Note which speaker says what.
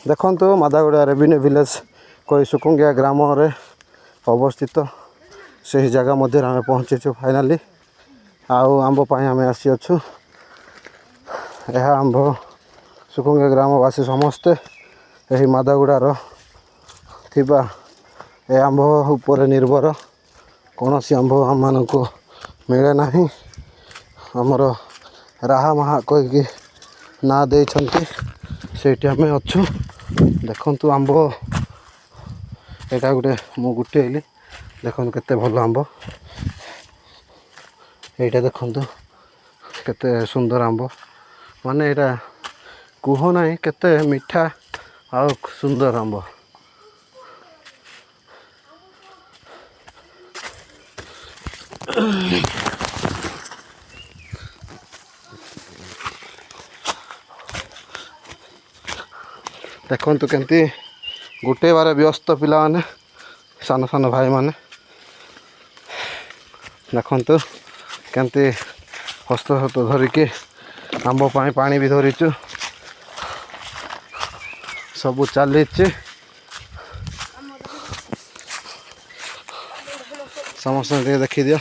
Speaker 1: ଦେଖନ୍ତୁ Madaguda revenue village କହି ସୁକୁଙ୍ଗିଆ ଗ୍ରାମରେ ଅବସ୍ଥିତ ସେହି ଜାଗା ମଧ୍ୟରେ ଆମେ ପହଞ୍ଚିଛୁ ଫାଇନାଲି। ଆଉ ଆମ୍ବ ପାଇଁ ଆମେ ଆସିଅଛୁ। ଏହା ଆମ୍ଭ ସୁକୁଙ୍ଗିଆ ଗ୍ରାମବାସୀ ସମସ୍ତେ ଏହି ମାଦାଗୁଡ଼ାର ଥିବା ଏ ଆମ୍ଭ ଉପରେ ନିର୍ଭର। କୌଣସି ଆମ୍ଭ ଆମମାନଙ୍କୁ ମିଳେ ନାହିଁ। ଆମର ରାହା ମାହା କହିକି ନାଁ ଦେଇଛନ୍ତି, ସେଇଠି ଆମେ ଅଛୁ। ଦେଖନ୍ତୁ ଆମ୍ବ ଏଇଟା ମୁଁ ଗୋଟେଇଲି। ଦେଖନ୍ତୁ କେତେ ଭଲ ଆମ୍ବ। ଏଇଟା ଦେଖନ୍ତୁ କେତେ ସୁନ୍ଦର ଆମ୍ବ, ମାନେ ଏଇଟା କୁହ ନାହିଁ କେତେ ମିଠା ଆଉ ସୁନ୍ଦର ଆମ୍ବ। ଦେଖନ୍ତୁ କେମିତି ଗୋଟେଇବାରେ ବ୍ୟସ୍ତ ପିଲାମାନେ, ସାନ ସାନ ଭାଇମାନେ। ଦେଖନ୍ତୁ କେମିତି ହସ୍ତ ଧରିକି ଆମ୍ବ ପାଇଁ ପାଣି ବି ଧରିଛୁ। ସବୁ ଚାଲିଛି। ସମସ୍ତଙ୍କୁ ଟିକେ ଦେଖିଦିଅ।